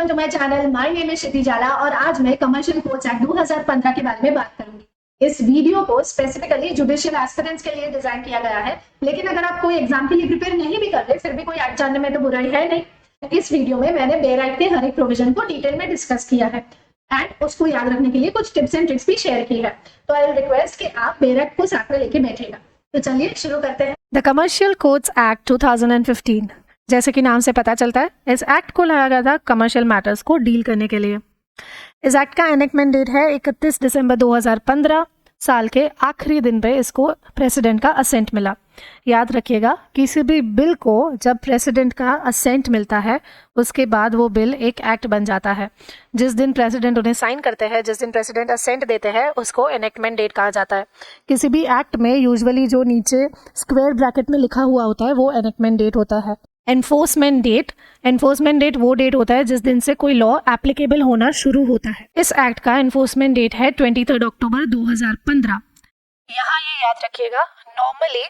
Welcome to my channel. My name is Kshiti Jala और आज मैं कमर्शियल कोर्ट्स एक्ट 2015 के बारे में बात करूंगी। इस वीडियो को स्पेसिफिकली जुडिशियल एस्पिरेंट्स के लिए डिजाइन किया गया है, लेकिन अगर आप कोई एग्जाम के लिए प्रिपेयर नहीं भी कर रहे फिर भी कोई एक्ट जानने में तो बुराई है नहीं। इस वीडियो में मैंने बेयर एक्ट के हर एक प्रोविजन को डिटेल में डिस्कस किया है एंड उसको याद रखने के लिए कुछ टिप्स एंड ट्रिक्स भी शेयर की है। तो आई विल रिक्वेस्ट कि आप बेयर एक्ट को साथ में लेके बैठेगा। तो चलिए शुरू करते हैं। द कमर्शियल कोर्ट्स एक्ट 2015, जैसे कि नाम से पता चलता है, इस एक्ट को लाया गया था कमर्शियल मैटर्स को डील करने के लिए। इस एक्ट का एनेक्टमेंट डेट है 31 दिसंबर 2015। साल के आखिरी दिन पे इसको प्रेसिडेंट का असेंट मिला। याद रखिएगा, किसी भी बिल को जब प्रेसिडेंट का असेंट मिलता है उसके बाद वो बिल एक एक्ट बन जाता है। जिस दिन प्रेसिडेंट उन्हें साइन करते हैं, जिस दिन प्रेसिडेंट असेंट देते हैं, उसको एनेक्टमेंट डेट कहा जाता है। किसी भी एक्ट में यूजुअली जो नीचे स्क्वायर ब्रैकेट में लिखा हुआ होता है वो एनेक्टमेंट डेट होता है। एनफोर्समेंट डेट वो डेट होता है जिस दिन से कोई लॉ एप्लीकेबल होना शुरू होता है। इस एक्ट का एनफोर्समेंट डेट है 23 अक्टूबर 2015। यहाँ ये याद रखिएगा, नॉर्मली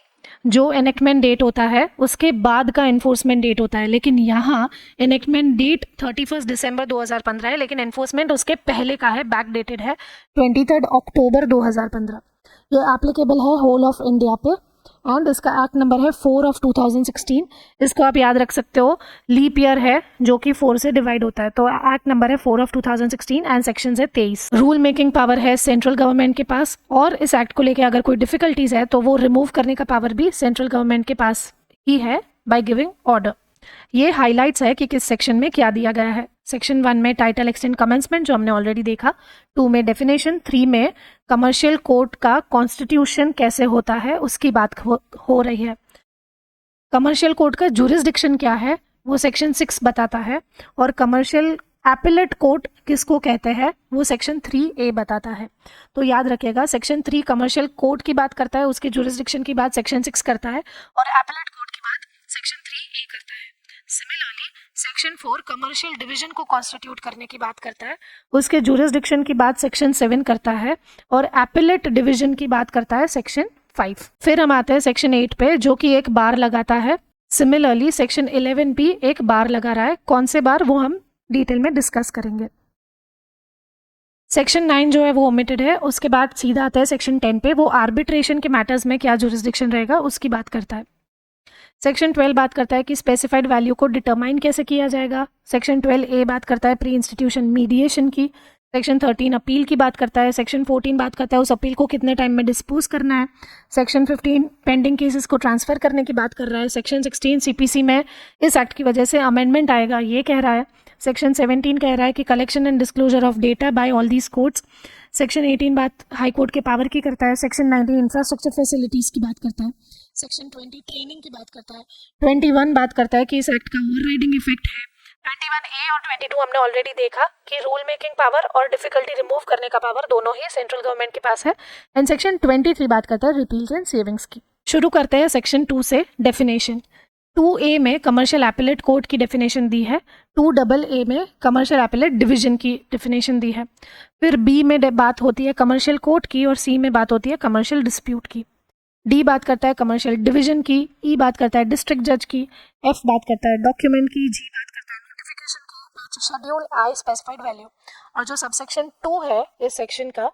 जो एनेक्टमेंट डेट होता है उसके बाद का एनफोर्समेंट डेट होता है, लेकिन यहाँ एनेक्टमेंट डेट 31 दिसंबर 2015 है, लेकिन एनफोर्समेंट उसके पहले का है, बैक डेटेड है 23 अक्टूबर 2015। ये एप्लीकेबल है होल ऑफ इंडिया पे एंड इसका एक्ट नंबर है 4 ऑफ 2016। इसको आप याद रख सकते हो, लीप ईयर है जो कि 4 से डिवाइड होता है, तो एक्ट नंबर है 4 ऑफ 2016 एंड सेक्शन है 23। रूल मेकिंग पावर है सेंट्रल गवर्नमेंट के पास, और इस एक्ट को लेकर अगर कोई डिफिकल्टीज है तो वो रिमूव करने का पावर भी सेंट्रल गवर्नमेंट के पास ही है बाय गिविंग ऑर्डर। ये हाईलाइट्स है कि किस सेक्शन में क्या दिया गया है। सेक्शन 1 में टाइटल एक्सटेंड कमेंसमेंट जो हमने ऑलरेडी देखा, 2 में डेफिनेशन, 3 में कमर्शियल कोर्ट का कॉन्स्टिट्यूशन कैसे होता है उसकी बात हो रही है। कमर्शियल कोर्ट का जुरिस्डिक्शन क्या है वो सेक्शन 6 बताता है, और कमर्शियल एपिलेट कोर्ट किसको कहते हैं वो सेक्शन 3A बताता है। तो याद रखिएगा, सेक्शन 3 कमर्शियल कोर्ट की बात करता है, उसके जुरिस्डिक्शन की बात सेक्शन 6 करता है, और एपिलेट कोर्ट की बात सेक्शन 3A करता है। सिमिलरली सेक्शन 4 कमर्शियल डिवीजन को कॉन्स्टिट्यूट करने की बात करता है, उसके जुरिस्डिक्शन की बात सेक्शन 7 करता है, और एपिलेट डिवीजन की बात करता है सेक्शन 5। फिर हम आते हैं सेक्शन 8 पे जो कि एक बार लगाता है। सिमिलरली सेक्शन 11 भी एक बार लगा रहा है, कौन से बार वो हम डिटेल में डिस्कस करेंगे। सेक्शन 9 जो है वो ओमिटेड है। उसके बाद सीधा आता है सेक्शन 10 पे, वो आर्बिट्रेशन के मैटर्स में क्या जुरिस्डिक्शन रहेगा उसकी बात करता है। सेक्शन 12 बात करता है कि स्पेसिफाइड वैल्यू को डिटरमाइन कैसे किया जाएगा। सेक्शन 12A बात करता है प्री इंस्टीट्यूशन मीडिएशन की। सेक्शन 13 अपील की बात करता है। सेक्शन 14 बात करता है उस अपील को कितने टाइम में डिस्पोज करना है। सेक्शन 15 पेंडिंग केसेस को ट्रांसफर करने की बात कर रहा है। सेक्शन 16 CPC में इस एक्ट की वजह से अमेंडमेंट आएगा ये कह रहा है। सेक्शन 17 कह रहा है कि collection and disclosure of data bye all these courts. Section 18 बात हाई कोर्ट के पावर की करता है। सेक्शन 19 इंफ्रास्ट्रक्चर फैसिलिटीज की बात करता है। सेक्शन 20 ट्रेनिंग की बात करता है। 21 बात करता है कि इस एक्ट का ओवरराइडिंग इफेक्ट है। 21A और 22 हमने ऑलरेडी देखा कि रूल मेकिंग पावर और डिफिकल्टी रिमूव करने का पावर दोनों ही सेंट्रल गवर्नमेंट के पास है। एंड सेक्शन 23 बात करता है रिपील्स एंड सेविंग्स की। शुरू करते हैं सेक्शन 2 से। डेफिनेशन 2A में कमर्शियल एपिलेट कोर्ट की डेफिनेशन दी है। 2AA में कमर्शियल एपिलेट डिवीजन की डेफिनेशन दी है। फिर B में बात होती है कमर्शियल कोर्ट की, और C में बात होती है कमर्शियल डिस्प्यूट की। D बात करता है कमर्शियल डिवीजन की। E बात करता है डिस्ट्रिक्ट जज की। F बात करता है डॉक्यूमेंट की। G बात करता है नोटिफिकेशन की। Schedule I specified value. और जो सबसेक्शन 2 है इस सेक्शन का,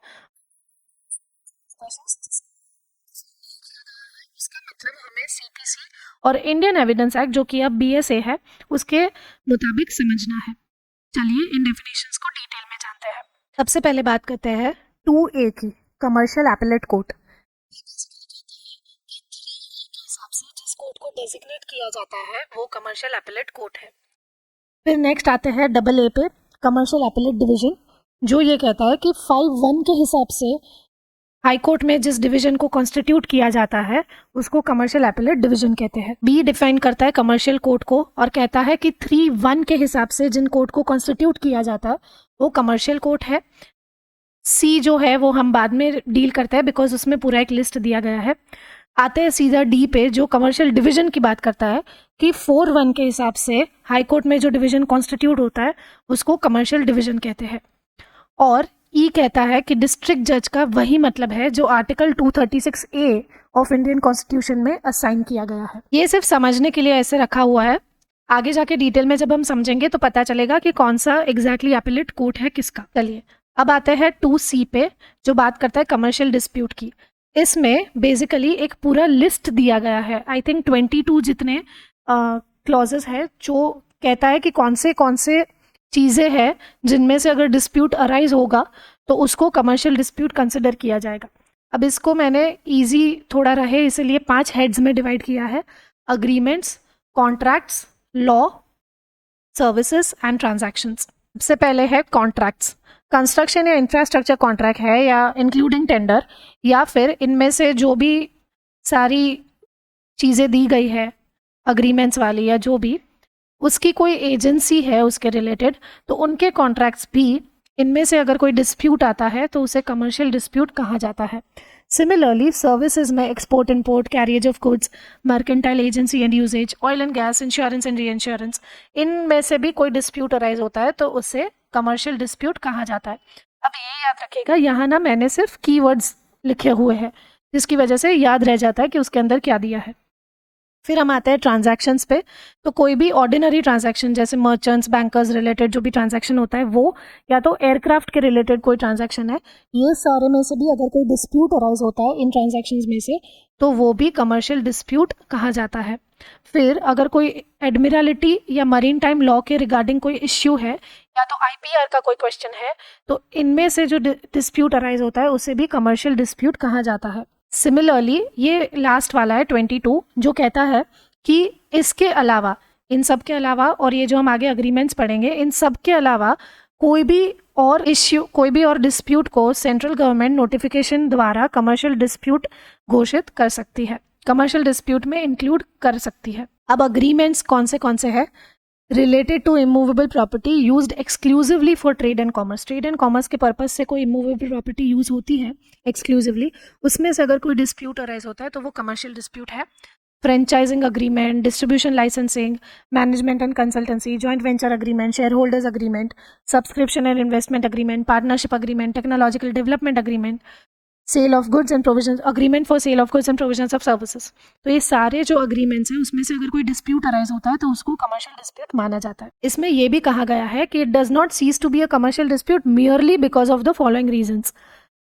इसका मतलब हमें CPC और इंडियन एविडेंस एक्ट जो कि अब BSA है उसके मुताबिक समझना है। चलिए इन डेफिनेशंस को डिटेल में जानते हैं। सबसे पहले बात करते हैं 2A की, कमर्शियल एपिलेट कोर्ट। जिस कोर्ट को डेजिग्नेट किया जाता है वो कमर्शियल एपिलेट कोर्ट है। फिर नेक्स्ट आते हैं AA पे, कमर्शियल एपिलेट डिवीजन, जो ये कहता है कि 5(1) के हिसाब से हाई कोर्ट में जिस डिवीजन को कॉन्स्टिट्यूट किया जाता है उसको कमर्शियल एपिलेट डिवीजन कहते हैं। B डिफाइन करता है कमर्शियल कोर्ट को और कहता है कि 3(1) के हिसाब से जिन कोर्ट को कॉन्स्टिट्यूट किया जाता है वो कमर्शियल कोर्ट है। C जो है वो हम बाद में डील करते हैं बिकॉज उसमें पूरा एक लिस्ट दिया गया है। आते हैं सीधा D पे जो कमर्शियल डिवीजन की बात करता है कि 4(1) के हिसाब से हाई कोर्ट में जो डिवीजन कॉन्स्टिट्यूट होता है उसको कमर्शियल डिवीजन कहते हैं। और E कहता है कि डिस्ट्रिक्ट जज का वही मतलब है जो article 236A of Indian constitution में असाइन किया गया है। ये सिर्फ समझने के लिए ऐसे रखा हुआ है, आगे जाके डिटेल में जब हम समझेंगे तो पता चलेगा कि कौन सा एग्जैक्टली एपिलेट कोर्ट है किसका। चलिए अब आते हैं 2C पे, जो बात करता है कमर्शियल डिस्प्यूट की। इसमें बेसिकली एक पूरा लिस्ट दिया गया है, आई थिंक 22 जितने क्लॉजेस है, जो कहता है कि कौन से चीज़ें हैं जिनमें से अगर डिस्प्यूट अराइज होगा तो उसको कमर्शियल डिस्प्यूट कंसिडर किया जाएगा। अब इसको मैंने इजी थोड़ा रहे इसलिए 5 हेड्स में डिवाइड किया है: agreements, contracts, law, services and transactions. सबसे पहले है कॉन्ट्रैक्ट्स। कंस्ट्रक्शन या इंफ्रास्ट्रक्चर कॉन्ट्रैक्ट है या इंक्लूडिंग टेंडर, या फिर इनमें से जो भी सारी चीज़ें दी गई है अग्रीमेंट्स वाली या जो भी, उसकी कोई एजेंसी है उसके रिलेटेड, तो उनके कॉन्ट्रैक्ट्स भी, इनमें से अगर कोई डिस्प्यूट आता है तो उसे कमर्शियल डिस्प्यूट कहा जाता है। सिमिलरली सर्विसेज में export import, carriage of goods, mercantile agency and usages, oil and gas, insurance and reinsurance, इनमें से भी कोई डिस्प्यूट अराइज होता है तो उसे कमर्शियल डिस्प्यूट कहा जाता है। अब ये याद रखिएगा, यहाँ ना मैंने सिर्फ कीवर्ड्स लिखे हुए हैं जिसकी वजह से याद रह जाता है कि उसके अंदर क्या दिया है। फिर हम आते हैं ट्रांजैक्शंस पे। तो कोई भी ऑर्डिनरी ट्रांजैक्शन जैसे मर्चेंट्स, बैंकर्स रिलेटेड जो भी ट्रांजैक्शन होता है वो, या तो एयरक्राफ्ट के रिलेटेड कोई ट्रांजैक्शन है, ये सारे में से भी अगर कोई डिस्प्यूट अराइज होता है इन ट्रांजैक्शंस में से तो वो भी कमर्शियल डिस्प्यूट कहा जाता है। फिर अगर कोई एडमिरलिटी या मरीन टाइम लॉ के रिगार्डिंग कोई इश्यू है या तो IPR का कोई क्वेश्चन है तो इनमें से जो डिस्प्यूट अराइज होता है उसे भी कमर्शियल डिस्प्यूट कहा जाता है। सिमिलरली ये लास्ट वाला है 22, जो कहता है कि इसके अलावा, इन सब के अलावा, और ये जो हम आगे अग्रीमेंट्स पढ़ेंगे, इन सब के अलावा कोई भी और इश्यू, कोई भी और डिस्प्यूट को सेंट्रल गवर्नमेंट नोटिफिकेशन द्वारा कमर्शियल डिस्प्यूट घोषित कर सकती है, कमर्शियल डिस्प्यूट में इंक्लूड कर सकती है। अब अग्रीमेंट्स कौन से हैं? Related to immovable property used exclusively for trade and commerce. Trade and commerce के पर्पज से कोई इमूवेबल प्रॉपर्टी यूज होती है एक्सक्लूसिवली, उसमें से अगर कोई डिस्प्यूट अराइज होता है तो वो कमर्शियल डिस्प्यूट है। Franchising agreement, distribution licensing, management and consultancy, joint venture agreement, shareholders agreement, subscription and investment agreement, partnership agreement, technological development agreement, sale of goods and provisions, agreement for sale of goods and provisions of services. तो ये सारे जो agreements हैं उसमें से अगर कोई dispute arise होता है तो उसको कमर्शियल डिस्प्यूट माना जाता है। इसमें ये भी कहा गया है कि it does not cease to be a commercial dispute merely because of the following reasons.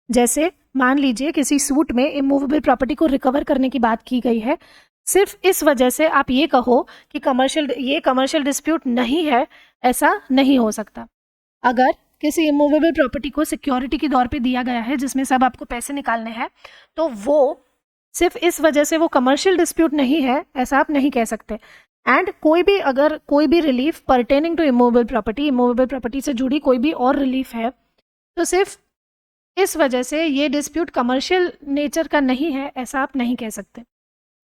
जैसे मान लीजिए किसी सूट में इमूवेबल प्रॉपर्टी को रिकवर करने की बात की गई है, सिर्फ इस वजह से आप ये कहो कि ये कमर्शियल डिस्प्यूट नहीं है, ऐसा नहीं हो सकता। अगर किसी इमूवेबल प्रॉपर्टी को सिक्योरिटी के तौर पे दिया गया है जिसमें सब आपको पैसे निकालने हैं, तो वो सिर्फ इस वजह से वो कमर्शियल डिस्प्यूट नहीं है, ऐसा आप नहीं कह सकते। एंड अगर कोई भी relief pertaining to immovable property से जुड़ी कोई भी और रिलीफ है तो सिर्फ इस वजह से ये डिस्प्यूट कमर्शियल नेचर का नहीं है, ऐसा आप नहीं कह सकते।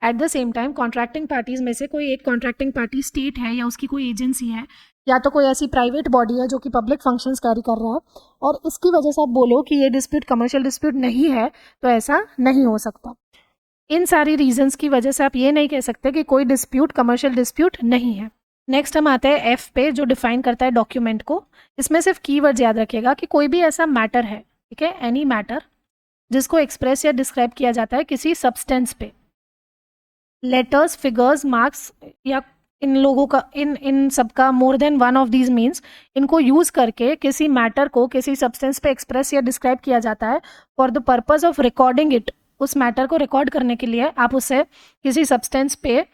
At the same time contracting parties में से कोई एक कॉन्ट्रैक्टिंग पार्टी स्टेट है या उसकी कोई एजेंसी है या तो कोई ऐसी प्राइवेट बॉडी है जो कि पब्लिक फंक्शंस कैरी कर रहा है, और इसकी वजह से आप बोलो कि ये डिस्प्यूट कमर्शियल डिस्प्यूट नहीं है, तो ऐसा नहीं हो सकता। इन सारी रीजंस की वजह से आप ये नहीं कह सकते कि कोई डिस्प्यूट कमर्शियल डिस्प्यूट नहीं है। नेक्स्ट हम आते हैं F पे, जो डिफाइन करता है डॉक्यूमेंट को। इसमें सिर्फ कीवर्ड्स याद रखिएगा कि कोई भी ऐसा मैटर है, ठीक है, एनी मैटर, जिसको एक्सप्रेस या डिस्क्राइब किया जाता है किसी सब्सटेंस पे। लेटर्स, फिगर्स, मार्क्स या इन लोगों का इन सबका more than one of these means, इनको यूज करके किसी मैटर को किसी सब्सटेंस पे एक्सप्रेस या डिस्क्राइब किया जाता है for the purpose of recording it. उस मैटर को रिकॉर्ड करने के लिए आप उसे किसी सब्सटेंस पे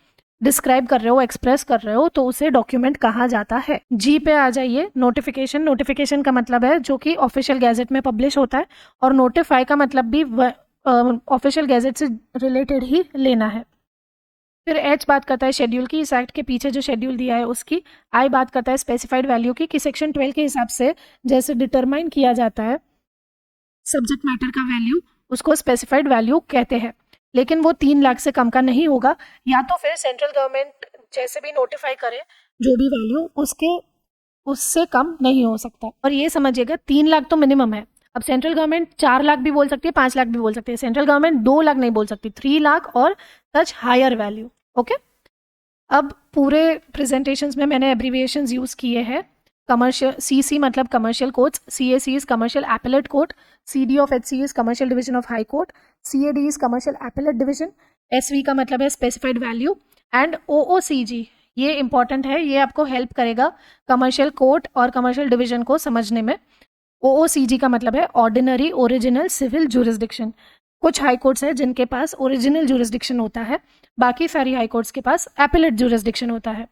डिस्क्राइब कर रहे हो, एक्सप्रेस कर रहे हो, तो उसे डॉक्यूमेंट कहा जाता है। जी पे आ जाइए, नोटिफिकेशन। नोटिफिकेशन का मतलब है जो कि ऑफिशियल गैजेट में पब्लिश होता है, और नोटिफाई का मतलब भी ऑफिशियल गैजेट से रिलेटेड ही लेना है। फिर H बात करता है शेड्यूल की, इस एक्ट के पीछे जो शेड्यूल दिया है उसकी। I बात करता है स्पेसिफाइड वैल्यू की, कि सेक्शन 12 के हिसाब से जैसे डिटरमाइन किया जाता है सब्जेक्ट मैटर का वैल्यू, उसको स्पेसिफाइड वैल्यू कहते हैं। लेकिन वो 3 लाख से कम का नहीं होगा, या तो फिर सेंट्रल गवर्नमेंट जैसे भी नोटिफाई करे जो भी वैल्यू, उससे कम नहीं हो सकता। और ये समझिएगा 3 लाख तो मिनिमम है। अब सेंट्रल गवर्नमेंट 4 लाख भी बोल सकती है, 5 लाख भी बोल सकती है, सेंट्रल गवर्नमेंट 2 लाख नहीं बोल सकती, 3 लाख और सच हायर वैल्यू। ओके, अब पूरे प्रेजेंटेशंस में मैंने एब्रीविएशंस यूज किए हैं। कमर्शियल CC मतलब commercial courts, CAC is commercial appellate court, CD of HC is commercial division of high court, CAD is commercial appellate division, SV का मतलब है स्पेसिफाइड वैल्यू, एंड OOCG ये important है, ये आपको हेल्प करेगा कमर्शियल कोर्ट और कमर्शियल डिवीजन को समझने में। OOCG का मतलब है ऑर्डिनरी ओरिजिनल सिविल जुरिस्डिक्शन। कुछ हाई कोर्ट्स हैं जिनके पास ओरिजिनल जुरिस्डिक्शन होता है, बाकी सारी हाई कोर्ट्स के पास एपेलेट जुरिस्डिक्शन होता है।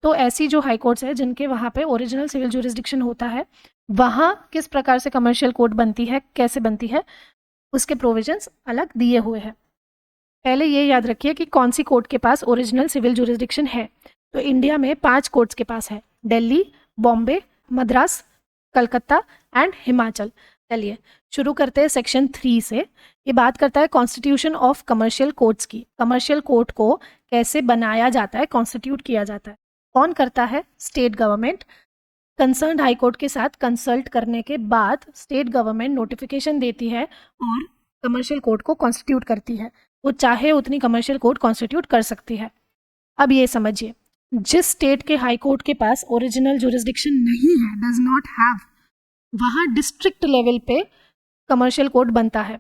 तो ऐसी जो हाई कोर्ट्स है जिनके वहाँ पे ओरिजिनल सिविल जुरिस्डिक्शन होता है, वहाँ किस प्रकार से कमर्शियल कोर्ट बनती है, कैसे बनती है, उसके प्रोविजंस अलग दिए हुए हैं। पहले ये याद रखिए कि कौन सी कोर्ट के पास ओरिजिनल सिविल जुरिस्डिक्शन है। तो इंडिया में 5 कोर्ट्स के पास है, दिल्ली, बॉम्बे, मद्रास, कलकत्ता एंड हिमाचल। चलिए शुरू करते हैं सेक्शन 3 से। ये बात करता है कॉन्स्टिट्यूशन ऑफ कमर्शियल कोर्ट्स की। कमर्शियल कोर्ट को कैसे बनाया जाता है, कॉन्स्टिट्यूट किया जाता है, कौन करता है? State government. Concerned high court के साथ कंसल्ट करने के बाद स्टेट गवर्नमेंट नोटिफिकेशन देती है और कमर्शियल कोर्ट को कॉन्स्टिट्यूट करती है। वो चाहे उतनी कमर्शियल कोर्ट कॉन्स्टिट्यूट कर सकती है। अब ये समझिए, जिस स्टेट के हाई कोर्ट के पास ओरिजिनल जुरिस्डिक्शन नहीं है, डज नॉट हैव, वहाँ डिस्ट्रिक्ट लेवल पे कमर्शियल कोर्ट बनता है।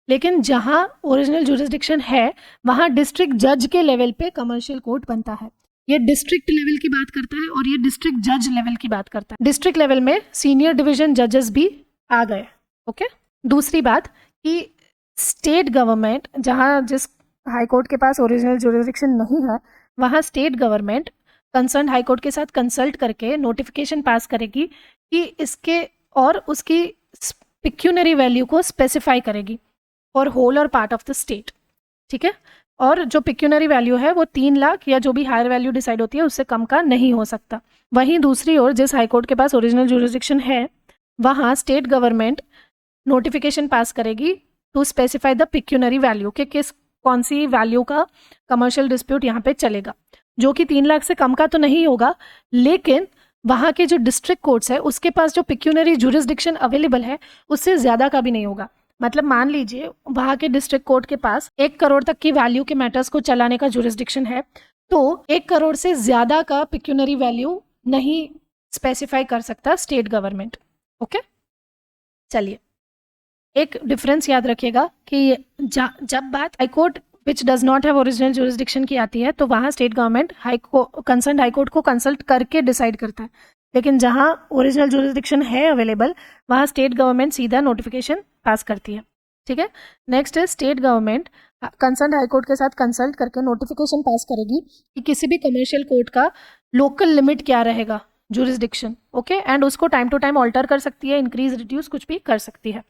लेकिन जहाँ ओरिजिनल जुरिस्डिक्शन है वहाँ डिस्ट्रिक्ट जज के लेवल पे कमर्शियल कोर्ट बनता है। ये डिस्ट्रिक्ट लेवल की बात करता है और ये डिस्ट्रिक्ट जज लेवल की बात करता है। डिस्ट्रिक्ट लेवल में सीनियर डिवीजन जजेस भी आ गए। ओके, दूसरी बात कि स्टेट गवर्नमेंट, जहाँ जिस हाई कोर्ट के पास ओरिजिनल जुरिस्डिक्शन नहीं है, वहाँ state government concern high court के साथ कंसल्ट करके नोटिफिकेशन पास करेगी कि इसके और उसकी पिक्यूनरी वैल्यू को स्पेसिफाई करेगी फॉर होल और पार्ट ऑफ द स्टेट। ठीक है, और जो पिक्यूनरी वैल्यू है वो 3 लाख या जो भी हायर वैल्यू डिसाइड होती है उससे कम का नहीं हो सकता। वहीं दूसरी ओर जिस हाई कोर्ट के पास ओरिजिनल जुरिस्डिक्शन है वहाँ स्टेट गवर्नमेंट नोटिफिकेशन पास करेगी to specify the pecuniary value कि कौन सी वैल्यू का कमर्शियल डिस्प्यूट यहाँ पे चलेगा, जो कि 3 लाख से कम का तो नहीं होगा, लेकिन वहाँ के जो डिस्ट्रिक्ट कोर्ट्स है उसके पास जो पिक्यूनरी जुरिस्डिक्शन अवेलेबल है उससे ज़्यादा का भी नहीं होगा। मतलब मान लीजिए वहाँ के डिस्ट्रिक्ट कोर्ट के पास 1 करोड़ तक की वैल्यू के मैटर्स को चलाने का जुरिस्डिक्शन है, तो 1 करोड़ से ज़्यादा का पिक्यूनरी वैल्यू नहीं स्पेसिफाई कर सकता स्टेट गवर्नमेंट। ओके, चलिए एक डिफरेंस याद रखिएगा कि जब बात high court which does not have original jurisdiction की आती है तो वहाँ state government concern high court को कंसल्ट करके डिसाइड करता है, लेकिन जहाँ ओरिजिनल जुरिस्डिक्शन है अवेलेबल वहाँ स्टेट गवर्नमेंट सीधा नोटिफिकेशन पास करती है। ठीक है, नेक्स्ट है state government concern high court के साथ कंसल्ट करके नोटिफिकेशन पास करेगी कि किसी भी कमर्शियल कोर्ट का लोकल लिमिट क्या रहेगा, जुरिस्डिक्शन। ओके, एंड उसको टाइम टू टाइम ऑल्टर कर सकती है, इंक्रीज रिड्यूस कुछ भी कर सकती है।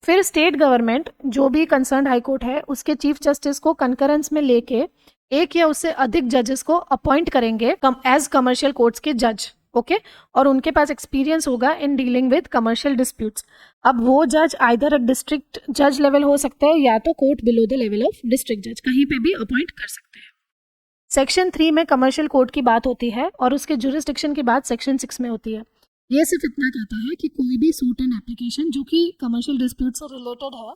फिर स्टेट गवर्नमेंट जो भी कंसर्न हाई कोर्ट है उसके चीफ जस्टिस को कंकरेंस में लेके 1 या उससे अधिक जजेस को अपॉइंट करेंगे एज कमर्शियल कोर्ट्स के जज। ओके, और उनके पास एक्सपीरियंस होगा in dealing with commercial disputes. अब वो जज आइदर डिस्ट्रिक्ट जज लेवल हो सकता है या तो court below the level of district जज, कहीं पे भी अपॉइंट कर सकते हैं। सेक्शन 3 में कमर्शियल कोर्ट की बात होती है और उसके जुरिस्डिक्शन की बात सेक्शन 6 में होती है। ये सिर्फ इतना कहता है कि कोई भी सूट एंड एप्लीकेशन जो कि कमर्शियल डिस्प्यूट से रिलेटेड है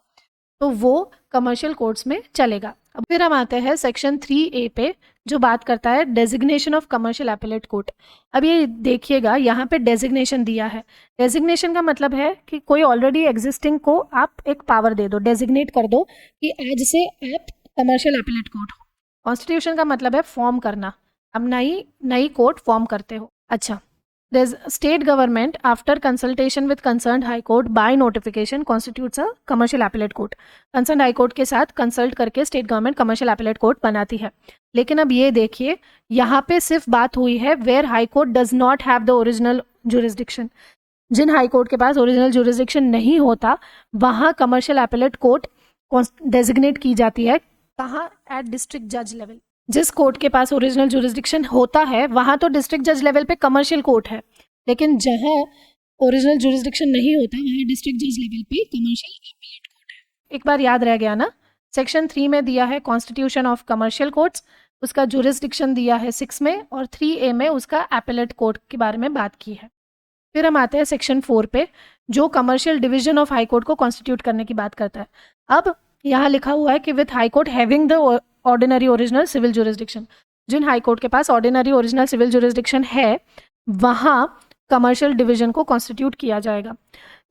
तो वो कमर्शियल कोर्ट्स में चलेगा। अब फिर हम आते हैं सेक्शन 3A पे जो बात करता है designation of commercial appellate court. अब ये देखिएगा यहाँ पे डेजिग्नेशन दिया है। डेजिग्नेशन का मतलब है कि कोई ऑलरेडी एग्जिस्टिंग को आप एक पावर दे दो, डेजिग्नेट कर दो कि आज से आप कमर्शियल एपेलेट कोर्ट हो। कॉन्स्टिट्यूशन का मतलब है फॉर्म करना, अब नई कोर्ट फॉर्म करते हो। अच्छा, state government after consultation with concerned high court by notification constitutes a commercial appellate court. Concerned high court के साथ कंसल्ट करके state government commercial appellate court बनाती है। लेकिन अब ये देखिए यहाँ पे सिर्फ बात हुई है where high court does not have the original jurisdiction. जिन हाई कोर्ट के पास ओरिजिनल जुरिस्डिक्शन नहीं होता वहाँ कमर्शियल एपेलेट कोर्ट डेजिग्नेट की जाती है। कहाँ? एट डिस्ट्रिक्ट जज लेवल। जिस कोर्ट के पास ओरिजिनल जुरिस्डिक्शन होता है वहाँ तो डिस्ट्रिक्ट जज लेवल पे कमर्शियल कोर्ट है, लेकिन जहाँ ओरिजिनल जुरिस्डिक्शन नहीं होता वहाँ डिस्ट्रिक्ट जज लेवल पे कमर्शियल एपेलेट कोर्ट है। एक बार याद रह गया ना, सेक्शन 3 में दिया है कॉन्स्टिट्यूशन ऑफ कमर्शियल कोर्ट्स, उसका जुरिस्डिक्शन दिया है 6 में और 3A में उसका एपेलेट कोर्ट के बारे में बात की है। फिर हम आते हैं सेक्शन 4 पे जो commercial division of high court को कॉन्स्टिट्यूट करने की बात करता है। अब यहाँ लिखा हुआ है कि with high court having the ordinary original civil jurisdiction. जिन हाई कोर्ट के पास ऑर्डिनरी ओरिजिनल सिविल जुरिस्डिक्शन है वहाँ कमर्शियल डिवीजन को कॉन्स्टिट्यूट किया जाएगा।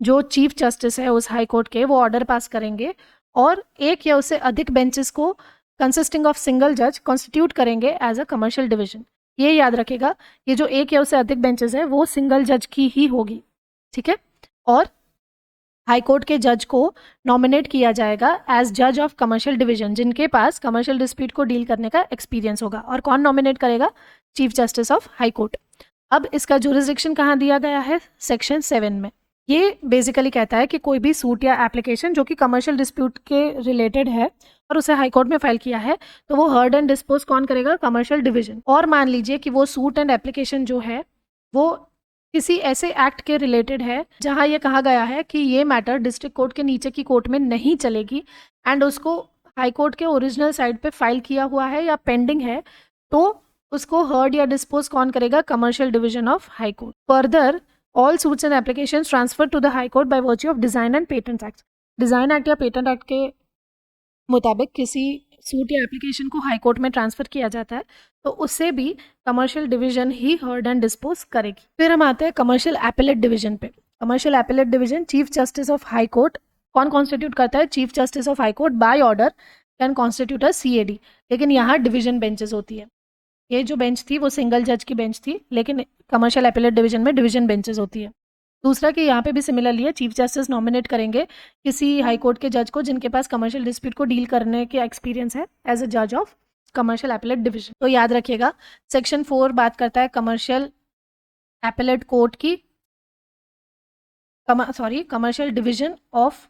जो चीफ जस्टिस है उस हाई कोर्ट के वो ऑर्डर पास करेंगे और 1 या उससे अधिक बेंचेस को कंसिस्टिंग ऑफ सिंगल जज कॉन्स्टिट्यूट करेंगे एज अ कमर्शियल डिवीजन। ये याद रखेगा, ये जो एक या उससे अधिक बेंचेस है वो सिंगल जज की ही होगी, ठीक है। और हाई कोर्ट के जज को नॉमिनेट किया जाएगा एज जज ऑफ कमर्शियल डिवीजन, जिनके पास कमर्शियल डिस्प्यूट को डील करने का एक्सपीरियंस होगा। और कौन नॉमिनेट करेगा? Chief justice of high court. अब इसका जुरिसडिक्शन कहाँ दिया गया है? सेक्शन 7 में। ये बेसिकली कहता है कि कोई भी सूट या एप्लीकेशन जो कि कमर्शियल डिस्प्यूट के रिलेटेड है और उसे हाई कोर्ट में फाइल किया है, तो वो हर्ड एंड डिस्पोज कौन करेगा? Commercial division. और मान लीजिए कि वो सूट एंड एप्लीकेशन जो है वो किसी ऐसे एक्ट के रिलेटेड है जहां ये कहा गया है कि ये मैटर डिस्ट्रिक्ट कोर्ट के नीचे की कोर्ट में नहीं चलेगी एंड उसको हाई कोर्ट के ओरिजिनल साइड पे फाइल किया हुआ है या पेंडिंग है, तो उसको हर्ड या डिस्पोज कौन करेगा? Commercial division of high court. Further, all suits and applications transfer to the high court by virtue of design and patent act. Design act या पेटेंट एक्ट के मुताबिक किसी सूट या एप्लीकेशन को हाई कोर्ट में transfer किया जाता है तो उससे भी commercial division he heard and dispose करेगी। फिर हम आते हैं कमर्शियल एपेलेट डिवीजन पे। Commercial appellate division chief justice of high court कौन कॉन्स्टिट्यूट करता है? Chief justice of high court by order can constitute a CAD, लेकिन यहाँ डिवीजन बेंचेस होती है। ये जो बेंच थी वो सिंगल जज की बेंच थी, लेकिन कमर्शियल एपेलेट डिवीजन में डिवीजन बेंचेस होती है। दूसरा कि यहाँ पे भी सिमिलरली है, चीफ जस्टिस नॉमिनेट करेंगे किसी हाई कोर्ट के जज को जिनके पास कमर्शियल डिस्प्यूट को डील करने के एक्सपीरियंस है एज अ जज ऑफ कमर्शियल एपेलेट डिवीजन। तो याद रखिएगा, सेक्शन 4 बात करता है कमर्शियल एपेलेट कोर्ट की, commercial division of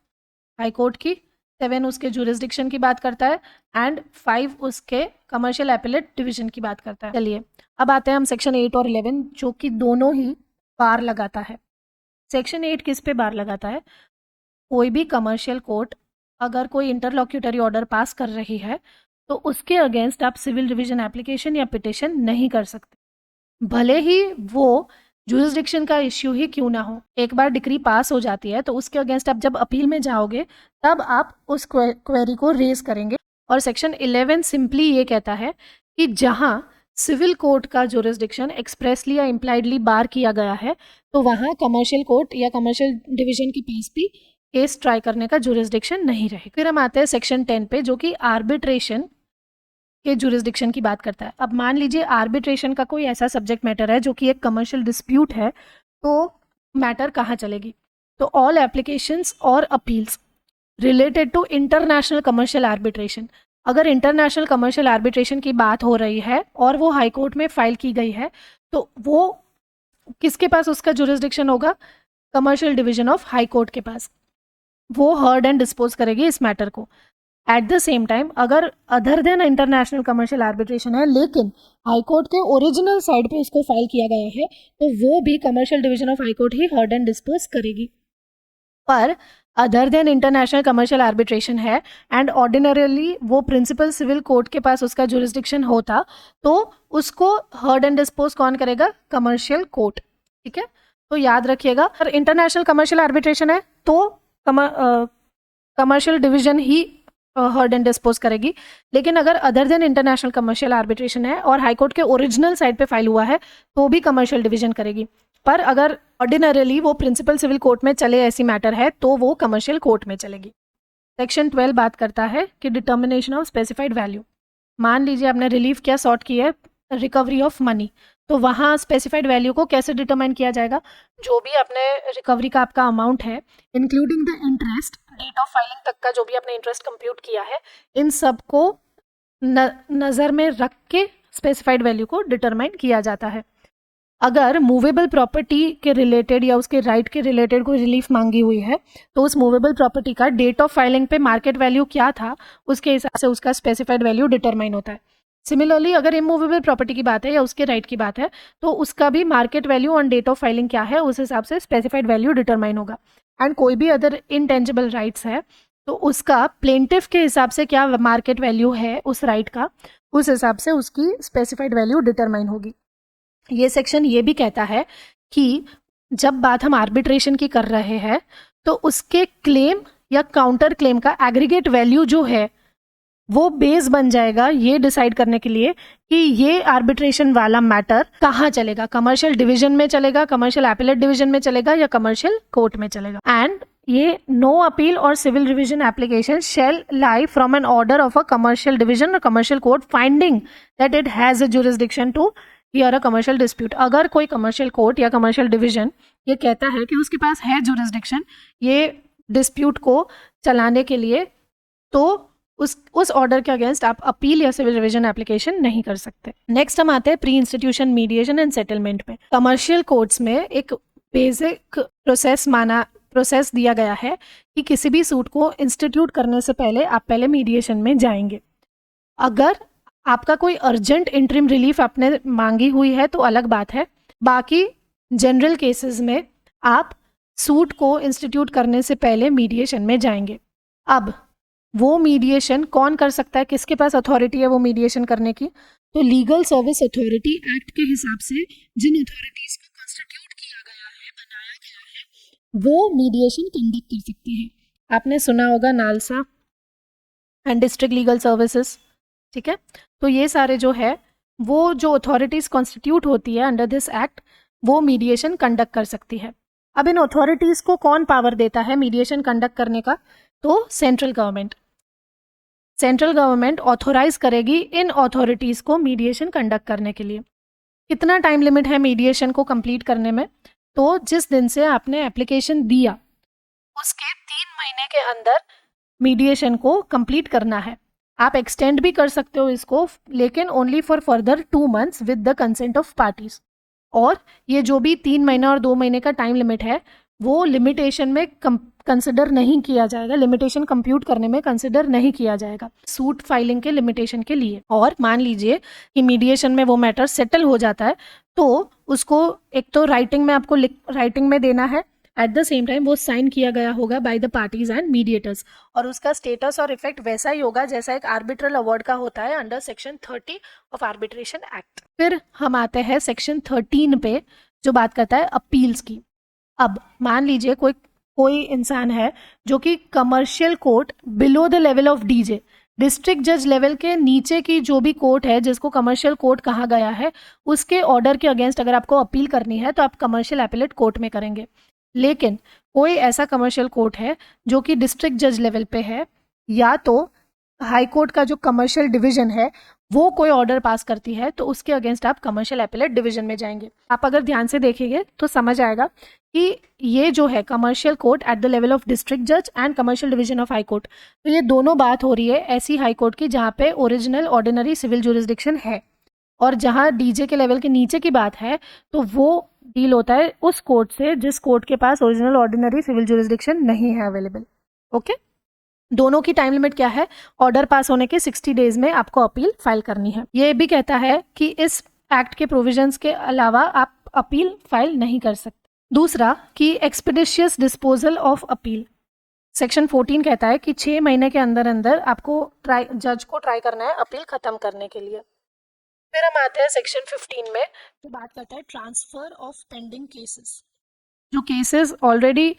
high court की, 7 उसके जुरिस्डिक्शन की बात करता है एंड 5 उसके कमर्शियल एपेलेट डिवीजन की बात करता है। चलिए अब आते हैं हम सेक्शन 8 और 11 जो कि दोनों ही बार लगाता है। सेक्शन 8 किस पे बार लगाता है? कोई भी कमर्शियल कोर्ट अगर कोई इंटरलॉक्यूटरी ऑर्डर पास कर रही है तो उसके अगेंस्ट आप सिविल रिवीजन एप्लीकेशन या पिटिशन नहीं कर सकते, भले ही वो जुरिस्डिक्शन का इश्यू ही क्यों ना हो। एक बार डिक्री पास हो जाती है तो उसके अगेंस्ट आप जब अपील में जाओगे तब आप उस क्वेरी को रेज करेंगे। और सेक्शन 11 सिंपली ये कहता है कि जहां सिविल कोर्ट का जुरिस्डिक्शन एक्सप्रेसली या इम्प्लाइडली बार किया गया है तो वहाँ कमर्शियल कोर्ट या कमर्शियल डिवीजन के पास भी केस ट्राई करने का जुरिस्डिक्शन नहीं रहेगा। फिर हम आते हैं सेक्शन 10 पे जो कि आर्बिट्रेशन के जुरिस्डिक्शन की बात करता है। अब मान लीजिए आर्बिट्रेशन का कोई ऐसा सब्जेक्ट मैटर है जो कि एक कमर्शियल डिस्प्यूट है, तो मैटर कहाँ चलेगी? तो ऑल एप्लीकेशंस और appeals related to international commercial arbitration. अगर इंटरनेशनल कमर्शियल आर्बिट्रेशन की बात हो रही है और वो हाई कोर्ट में फाइल की गई है तो वो किसके पास उसका जुरिस्डिक्शन होगा? Commercial division of high court के पास। वो हर्ड एंड डिस्पोज करेगी इस मैटर को। एट द सेम टाइम अगर other than international commercial arbitration है लेकिन हाई कोर्ट के ओरिजिनल साइड पे उसको फाइल किया गया है तो वो भी commercial division of high court he heard and dispose करेगी। पर other than international commercial arbitration है एंड ऑर्डिनरीली वो प्रिंसिपल सिविल कोर्ट के पास उसका जुरिस्डिक्शन होता तो उसको हर्ड एंड डिस्पोज कौन करेगा? कमर्शियल कोर्ट, ठीक है। तो याद रखिएगा, अगर इंटरनेशनल कमर्शियल आर्बिट्रेशन है तो commercial division he heard and dispose करेगी, लेकिन अगर other than international commercial arbitration है और हाई कोर्ट के ओरिजिनल साइड पे फाइल हुआ है तो भी कमर्शियल डिवीजन करेगी। पर अगर ऑर्डिनरीली वो प्रिंसिपल सिविल कोर्ट में चले ऐसी मैटर है तो वो कमर्शियल कोर्ट में चलेगी। सेक्शन 12 बात करता है कि डिटर्मिनेशन ऑफ स्पेसिफाइड वैल्यू। मान लीजिए आपने रिलीफ क्या सॉर्ट की है? रिकवरी ऑफ मनी, तो वहाँ स्पेसिफाइड वैल्यू को कैसे डिटरमाइन किया जाएगा? जो भी आपने रिकवरी का आपका अमाउंट है including the interest, date of filing तक का जो भी आपने इंटरेस्ट कंप्यूट किया है, इन सब को नज़र में रख के स्पेसिफाइड वैल्यू को डिटरमाइन किया जाता है। अगर मूवेबल प्रॉपर्टी के रिलेटेड या उसके राइट के रिलेटेड कोई रिलीफ मांगी हुई है तो उस मूवेबल प्रॉपर्टी का डेट ऑफ फाइलिंग पे मार्केट वैल्यू क्या था उसके हिसाब से उसका स्पेसिफाइड वैल्यू डिटरमाइन होता है। सिमिलरली अगर इमूवेबल प्रॉपर्टी की बात है या उसके राइट की बात है तो उसका भी market value on date of filing क्या है उस हिसाब से स्पेसिफाइड वैल्यू डिटरमाइन होगा। एंड कोई भी अदर इंटेंजिबल राइट्स है तो उसका प्लेंटिफ के हिसाब से क्या मार्केट वैल्यू है उस राइट का, उस हिसाब से उसकी स्पेसिफाइड वैल्यू डिटरमाइन होगी। ये सेक्शन ये भी कहता है कि जब बात हम आर्बिट्रेशन की कर रहे हैं तो उसके क्लेम या काउंटर क्लेम का एग्रीगेट वैल्यू जो है वो बेस बन जाएगा ये डिसाइड करने के लिए कि ये आर्बिट्रेशन वाला मैटर कहाँ चलेगा, कमर्शियल डिवीजन में चलेगा, कमर्शियल एपेलेट डिवीजन में चलेगा या कमर्शियल कोर्ट में चलेगा। एंड ये नो अपील और civil revision application shall lie from an order of a commercial division और commercial court finding that it has a jurisdiction to hear a commercial dispute. अगर कोई कमर्शियल कोर्ट या commercial division ये कहता है कि उसके पास है जुरिस्डिक्शन ये डिस्प्यूट को चलाने के लिए, तो उस ऑर्डर के अगेंस्ट आप अपील या सिविल रिवीजन एप्लीकेशन नहीं कर सकते। नेक्स्ट हम आते हैं pre institution mediation and settlement पे। कमर्शियल कोर्ट्स में एक बेसिक प्रोसेस दिया गया है कि किसी भी सूट को इंस्टीट्यूट करने से पहले आप पहले मीडिएशन में जाएंगे। अगर आपका कोई अर्जेंट इंटरिम रिलीफ आपने मांगी हुई है तो अलग बात है, बाकी जनरल केसेस में आप सूट को इंस्टीट्यूट करने से पहले मीडिएशन में जाएंगे। अब वो मीडिएशन कौन कर सकता है, किसके पास अथॉरिटी है वो मीडिएशन करने की? तो लीगल सर्विस अथॉरिटी एक्ट के हिसाब से जिन अथॉरिटीज को कॉन्स्टिट्यूट किया गया है, बनाया गया है, वो मीडिएशन कंडक्ट कर सकती है। आपने सुना होगा NALSA and district legal services, ठीक है। तो ये सारे जो है वो जो अथॉरिटीज कॉन्स्टिट्यूट होती है अंडर दिस एक्ट वो मीडिएशन कंडक्ट कर सकती है। अब इन अथॉरिटीज को कौन पावर देता है मीडिएशन कंडक्ट करने का? तो सेंट्रल गवर्नमेंट ऑथोराइज करेगी इन अथॉरिटीज को मीडिएशन कंडक्ट करने के लिए। कितना टाइम लिमिट है मीडिएशन को कंप्लीट करने में? तो जिस दिन से आपने एप्लीकेशन दिया उसके 3 महीने के अंदर मीडिएशन को कंप्लीट करना है। आप एक्सटेंड भी कर सकते हो इसको, लेकिन only for further 2 months with the consent of parties. और ये जो भी 3 महीना और 2 महीने का टाइम लिमिट है वो लिमिटेशन में कंसिडर नहीं किया जाएगा, लिमिटेशन कंप्यूट करने में कंसिडर नहीं किया जाएगा सूट फाइलिंग के लिमिटेशन के लिए। और मान लीजिए कि मीडिएशन में वो मैटर सेटल हो जाता है तो उसको एक तो राइटिंग में आपको राइटिंग में देना है, एट द सेम टाइम वो साइन किया गया होगा by the parties and mediators, और उसका स्टेटस और इफेक्ट वैसा ही होगा जैसा एक आर्बिट्रल अवार्ड का होता है under section 30 of arbitration act. फिर हम आते हैं सेक्शन 13 पे जो बात करता है अपील्स की। अब मान लीजिए कोई इंसान है जो कि commercial court below the level of DJ, district जज लेवल के नीचे की जो भी कोर्ट है जिसको कमर्शियल कोर्ट कहा गया है, उसके ऑर्डर के अगेंस्ट अगर आपको अपील करनी है तो आप कमर्शियल एपेलेट कोर्ट में करेंगे। लेकिन कोई ऐसा कमर्शियल कोर्ट है जो कि डिस्ट्रिक्ट जज लेवल पे है, या तो हाई कोर्ट का जो कमर्शियल डिवीजन है वो कोई ऑर्डर पास करती है, तो उसके अगेंस्ट आप कमर्शियल एपेलेट डिवीजन में जाएंगे। आप अगर ध्यान से देखेंगे तो समझ आएगा कि ये जो है commercial court at the level of district जज and commercial division of high court, तो ये दोनों बात हो रही है ऐसी हाई कोर्ट की जहाँ पे ओरिजिनल ऑर्डिनरी सिविल जुरिस्डिक्शन है, और जहाँ डीजे के लेवल के नीचे की बात है तो वो डील होता है उस कोर्ट से जिस कोर्ट के पास ओरिजिनल ऑर्डिनरी सिविल जुरिस्डिक्शन नहीं है अवेलेबल। ओके, दोनों की टाइम लिमिट क्या है? ऑर्डर पास होने के 60 डेज में आपको अपील फाइल करनी है। ये भी कहता है कि इस एक्ट के प्रोविजंस के अलावा आप अपील फाइल नहीं कर सकते। दूसरा कि एक्सपेडिशियस डिस्पोजल ऑफ अपील। सेक्शन 14 कहता है कि 6 महीने के अंदर अंदर आपको जज को ट्राई करना है अपील खत्म करने के लिए। फिर हम आते हैं सेक्शन 15 में जो बात करता है ट्रांसफर ऑफ पेंडिंग केसेस। जो केसेस ऑलरेडी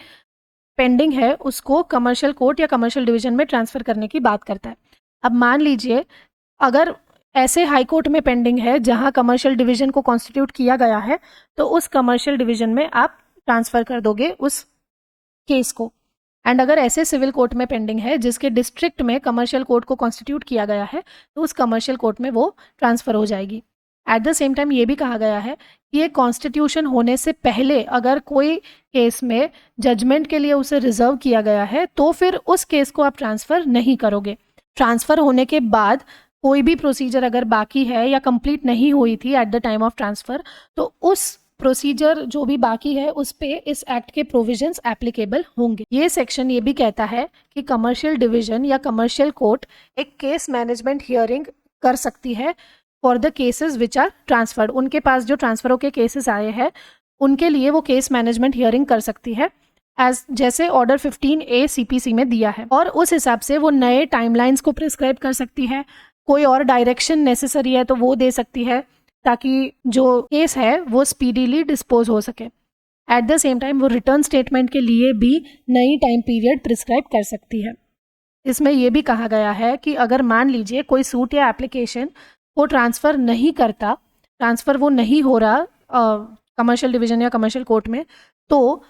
पेंडिंग है उसको कमर्शियल कोर्ट या कमर्शियल डिवीजन में ट्रांसफर करने की बात करता है। अब मान लीजिए अगर ऐसे हाई कोर्ट में पेंडिंग है जहां कमर्शियल डिवीजन को कॉन्स्टिट्यूट किया गया है, तो उस कमर्शियल डिवीजन में आप ट्रांसफर कर दोगे उस केस को। एंड अगर ऐसे सिविल कोर्ट में पेंडिंग है जिसके डिस्ट्रिक्ट में कमर्शियल कोर्ट को कॉन्स्टिट्यूट किया गया है, तो उस कमर्शियल कोर्ट में वो ट्रांसफर हो जाएगी। एट द सेम टाइम ये भी कहा गया है कि ये कॉन्स्टिट्यूशन होने से पहले अगर कोई केस में जजमेंट के लिए उसे रिजर्व किया गया है तो फिर उस केस को आप ट्रांसफ़र नहीं करोगे। ट्रांसफ़र होने के बाद कोई भी प्रोसीजर अगर बाकी है या कंप्लीट नहीं हुई थी at the time of transfer, तो उस प्रोसीजर जो भी बाकी है उस पे इस एक्ट के प्रोविजंस एप्लीकेबल होंगे। ये सेक्शन ये भी कहता है कि कमर्शियल डिवीजन या कमर्शियल कोर्ट एक केस मैनेजमेंट हियरिंग कर सकती है for the cases which are transferred. उनके पास जो ट्रांसफरों के केसेस आए हैं उनके लिए वो केस मैनेजमेंट हियरिंग कर सकती है जैसे ऑर्डर 15A CPC में दिया है, और उस हिसाब से वो नए टाइमलाइंस को प्रिस्क्राइब कर सकती है। कोई और डायरेक्शन नेसेसरी है तो वो दे सकती है ताकि जो केस है वो स्पीडीली डिस्पोज हो सके। एट द सेम टाइम वो रिटर्न स्टेटमेंट के लिए भी नई टाइम पीरियड प्रिस्क्राइब कर सकती है। इसमें यह भी कहा गया है कि अगर मान लीजिए कोई सूट या एप्लीकेशन को ट्रांसफ़र नहीं करता, ट्रांसफ़र वो नहीं हो रहा कमर्शियल डिवीजन या कमर्शियल कोर्ट में, तो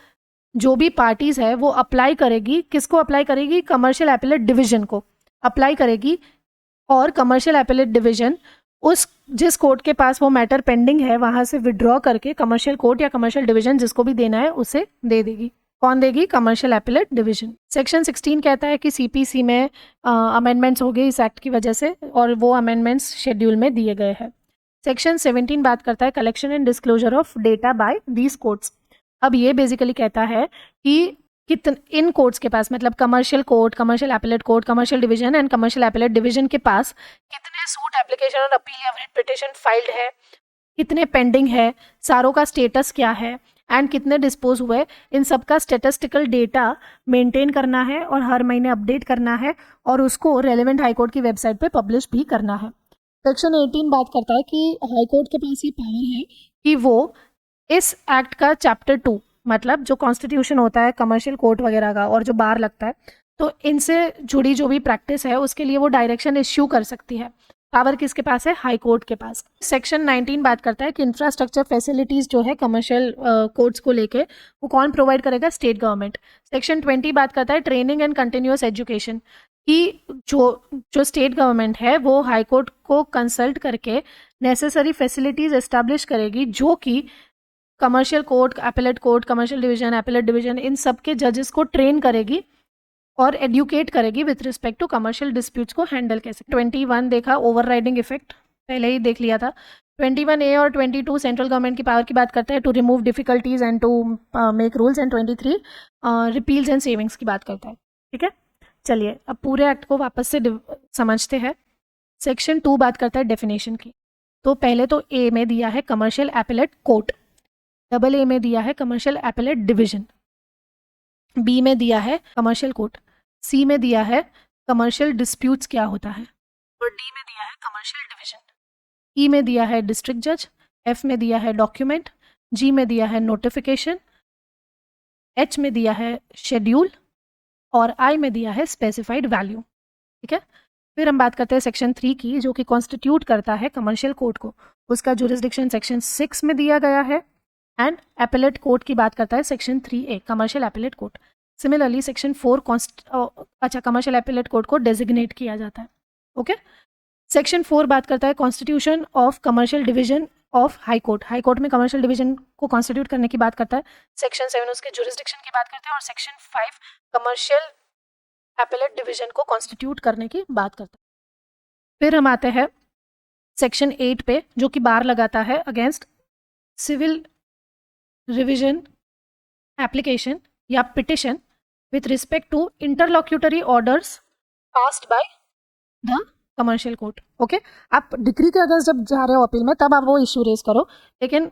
जो भी पार्टीज़ है वो अप्लाई करेगी, किसको अप्लाई करेगी? कमर्शियल एपेलेट डिवीजन को अप्लाई करेगी, और कमर्शियल एपेलेट डिवीजन उस जिस कोर्ट के पास वो मैटर पेंडिंग है वहाँ से विड्रॉ करके कमर्शियल कोर्ट या कमर्शियल डिवीजन जिसको भी देना है उसे दे देगी। कौन देगी? Commercial appellate division. सेक्शन 16 कहता है कि सीपीसी में अमेंडमेंट्स हो गए इस एक्ट की वजह से, और वो अमेंडमेंट्स शेड्यूल में दिए गए हैं। सेक्शन 17 बात करता है collection and disclosure of data bye these courts. अब ये बेसिकली कहता है कि इन कोर्ट्स के पास, मतलब commercial court, commercial appellate court, commercial division and commercial appellate division के पास कितने सूट, एप्लीकेशन और अपील या रिट पिटिशन फाइल्ड है, कितने पेंडिंग है, सारों का स्टेटस क्या है एंड कितने डिस्पोज हुए, इन सब का स्टेटिस्टिकल डेटा मेंटेन करना है और हर महीने अपडेट करना है और उसको रेलेवेंट हाईकोर्ट की वेबसाइट पे पब्लिश भी करना है। सेक्शन 18 बात करता है कि हाईकोर्ट के पास ये पावर है कि वो इस एक्ट का चैप्टर 2, मतलब जो कॉन्स्टिट्यूशन होता है कमर्शियल कोर्ट वगैरह का और जो बार लगता है, तो इनसे जुड़ी जो भी प्रैक्टिस है उसके लिए वो डायरेक्शन इश्यू कर सकती है। पावर किसके पास है? हाई कोर्ट के पास। सेक्शन 19 बात करता है कि इंफ्रास्ट्रक्चर फैसिलिटीज जो है कमर्शियल कोर्ट्स को लेके वो कौन प्रोवाइड करेगा? State government. सेक्शन 20 बात करता है ट्रेनिंग एंड कंटिन्यूअस एजुकेशन, कि जो स्टेट गवर्नमेंट है वो हाई कोर्ट को कंसल्ट करके नेसेसरी फैसिलिटीज एस्टैब्लिश करेगी जो कि commercial court, appellate court, commercial division, appellate division, इन सब के जजेस को ट्रेन करेगी और एडुकेट करेगी with respect to commercial disputes को हैंडल कैसे। 21 देखा ओवर राइडिंग इफेक्ट, पहले ही देख लिया था। 21A और 22 सेंट्रल गवर्नमेंट की पावर की बात करता है to remove difficulties and to make rules, and 23 repeals and savings की बात करता है। ठीक है, चलिए अब पूरे एक्ट को वापस से समझते हैं। सेक्शन 2 बात करता है डेफिनेशन की। तो पहले तो ए में दिया है commercial appellate court, double A में दिया है कमर्शियल एपिलेट डिवीजन, बी में दिया है कमर्शियल कोर्ट, सी में दिया है कमर्शियल डिस्प्यूट्स क्या होता है, और डी में दिया है कमर्शियल डिवीजन। ई में दिया है डिस्ट्रिक्ट जज, एफ में दिया है डॉक्यूमेंट, जी में दिया है नोटिफिकेशन, एच में दिया है शेड्यूल और आई में दिया है स्पेसिफाइड वैल्यू। ठीक है, फिर हम बात करते हैं सेक्शन 3 की, जो कि कॉन्स्टिट्यूट करता है कमर्शियल कोर्ट को। उसका जुरिस्डिक्शन सेक्शन 6 में दिया गया है, एंड एपिलेट कोर्ट की बात करता है section 3A, commercial appellate court. Similarly section 4 commercial appellate court को डेजिग्नेट किया जाता है। ओके, सेक्शन 4 बात करता है constitution of commercial division of high court. High court में कमर्शियल डिवीजन को कॉन्स्टिट्यूट करने की बात करता है। सेक्शन 7 उसके जुरिस्डिक्शन की बात करता है, और सेक्शन 5 कमर्शियल एपिलेट डिवीजन को कॉन्स्टिट्यूट करने की बात करता है। फिर हम आते हैं सेक्शन 8 पे, जो कि बार लगाता है अगेंस्ट सिविल रिवीजन एप्लीकेशन या petition with respect to interlocutory orders passed by the commercial court. Okay, आप डिग्री के अगेंस्ट जब जा रहे हो अपील में तब आप वो इशू रेज करो, लेकिन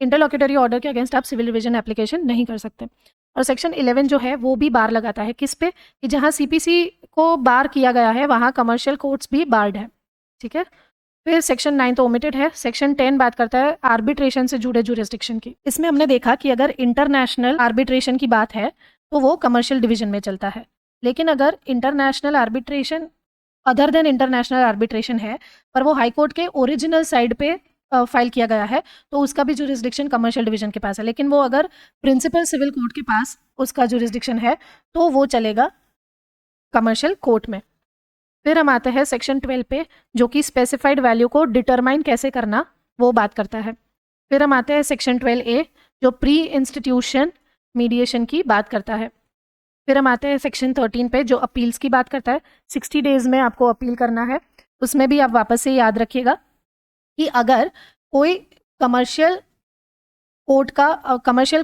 इंटरलॉक्यूटरी ऑर्डर के अगेंस्ट आप सिविल रिवीजन एप्लीकेशन नहीं कर सकते। और सेक्शन 11 जो है वो भी बार लगाता है किस पे? कि जहाँ सीपीसी को बार किया गया है वहाँ कमर्शियल कोर्ट्स भी बार्ड है। ठीक है, फिर सेक्शन 9 तो ओमिटेड है। सेक्शन 10 बात करता है आर्बिट्रेशन से जुड़े जुरिस्डिक्शन की। इसमें हमने देखा कि अगर इंटरनेशनल आर्बिट्रेशन की बात है तो वो कमर्शियल डिवीजन में चलता है, लेकिन अगर international arbitration other than international arbitration है पर वो हाई कोर्ट के ओरिजिनल साइड पे फाइल किया गया है तो उसका भी जुरिस्डिक्शन कमर्शियल डिवीजन के पास है। लेकिन वो अगर प्रिंसिपल सिविल कोर्ट के पास उसका जुरिस्डिक्शन है तो वो चलेगा कमर्शियल कोर्ट में। फिर हम आते हैं सेक्शन 12 पे, जो कि स्पेसिफाइड वैल्यू को डिटरमाइन कैसे करना वो बात करता है। फिर हम आते हैं सेक्शन 12A, जो प्री इंस्टीट्यूशन मीडिएशन की बात करता है। फिर हम आते हैं सेक्शन 13 पे, जो अपील्स की बात करता है। 60 डेज में आपको अपील करना है। उसमें भी आप वापस से याद रखिएगा कि अगर कोई कमर्शियल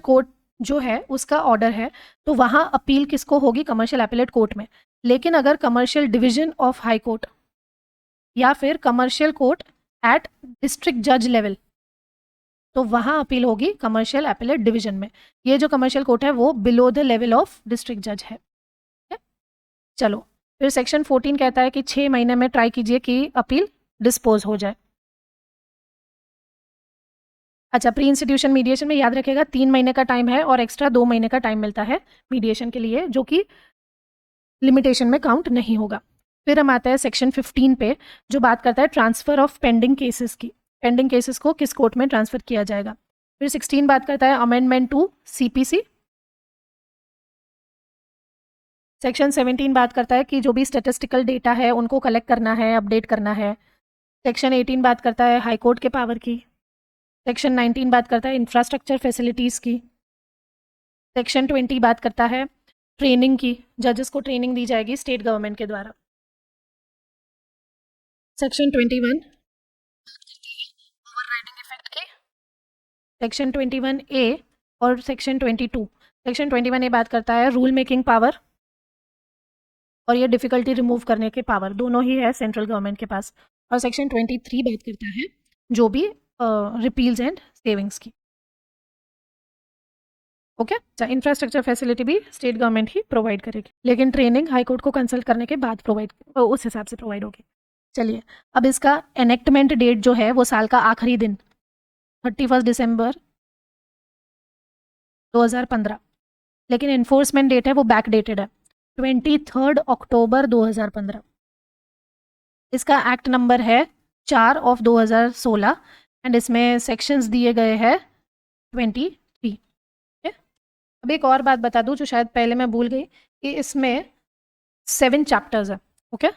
कोर्ट जो है उसका ऑर्डर है तो वहाँ अपील किसको होगी? कमर्शियल एपिलेट कोर्ट में। लेकिन अगर commercial division of high court या फिर कमर्शियल कोर्ट एट डिस्ट्रिक्ट जज लेवल तो वहाँ अपील होगी कमर्शियल एपिलेट डिवीजन में। ये जो कमर्शियल कोर्ट है वो below the level of district जज है। चलो, फिर सेक्शन 14 कहता है कि 6 महीने में ट्राई कीजिए कि अपील डिस्पोज हो जाए। अच्छा, प्री इंस्टीट्यूशन मीडिएशन में याद रखेगा 3 महीने का टाइम है और एक्स्ट्रा 2 महीने का टाइम मिलता है मीडिएशन के लिए, जो कि लिमिटेशन में काउंट नहीं होगा। फिर हम आते हैं सेक्शन 15 पे, जो बात करता है ट्रांसफर ऑफ पेंडिंग केसेस की। पेंडिंग केसेस को किस कोर्ट में ट्रांसफर किया जाएगा। फिर 16 बात करता है अमेंडमेंट टू सीपीसी। सेक्शन 17 बात करता है कि जो भी स्टैटिस्टिकल डेटा है उनको कलेक्ट करना है, अपडेट करना है। सेक्शन 18 बात करता है हाई कोर्ट के पावर की। सेक्शन 19 बात करता है इंफ्रास्ट्रक्चर फैसिलिटीज़ की। सेक्शन 20 बात करता है ट्रेनिंग की, जजेस को ट्रेनिंग दी जाएगी स्टेट गवर्नमेंट के द्वारा। सेक्शन 21 ओवरराइडिंग इफेक्ट की। सेक्शन 21A और सेक्शन 22। सेक्शन 21A बात करता है रूल मेकिंग पावर और ये डिफ़िकल्टी रिमूव करने के पावर, दोनों ही है सेंट्रल गवर्नमेंट के पास। और सेक्शन 23 बात करता है जो भी रिपील्स एंड सेविंग्स की। ओके, अच्छा, इंफ्रास्ट्रक्चर फैसिलिटी भी स्टेट गवर्नमेंट ही प्रोवाइड करेगी, लेकिन ट्रेनिंग हाई कोर्ट को कंसल्ट करने के बाद उस हिसाब से प्रोवाइड होगी। चलिए, अब इसका एनेक्टमेंट डेट जो है वो साल का आखिरी दिन 31 दिसंबर 2015, लेकिन इन्फोर्समेंट डेट है वो बैक डेटेड है 23 अक्टूबर 2015। इसका एक्ट नंबर है 4 ऑफ 2016 एंड इसमें सेक्शंस दिए गए हैं 23। अब एक और बात बता दूं जो शायद पहले मैं भूल गई कि इसमें 7 चैप्टर्स है। ओके,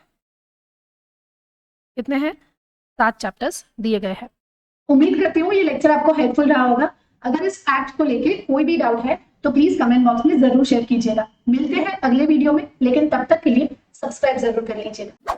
कितने हैं? 7 चैप्टर्स दिए गए हैं। उम्मीद करती हूँ ये लेक्चर आपको हेल्पफुल रहा होगा। अगर इस एक्ट को लेके कोई भी डाउट है तो प्लीज कमेंट बॉक्स में जरूर शेयर कीजिएगा। मिलते हैं अगले वीडियो में, लेकिन तब तक के लिए सब्सक्राइब जरूर कर लीजिएगा।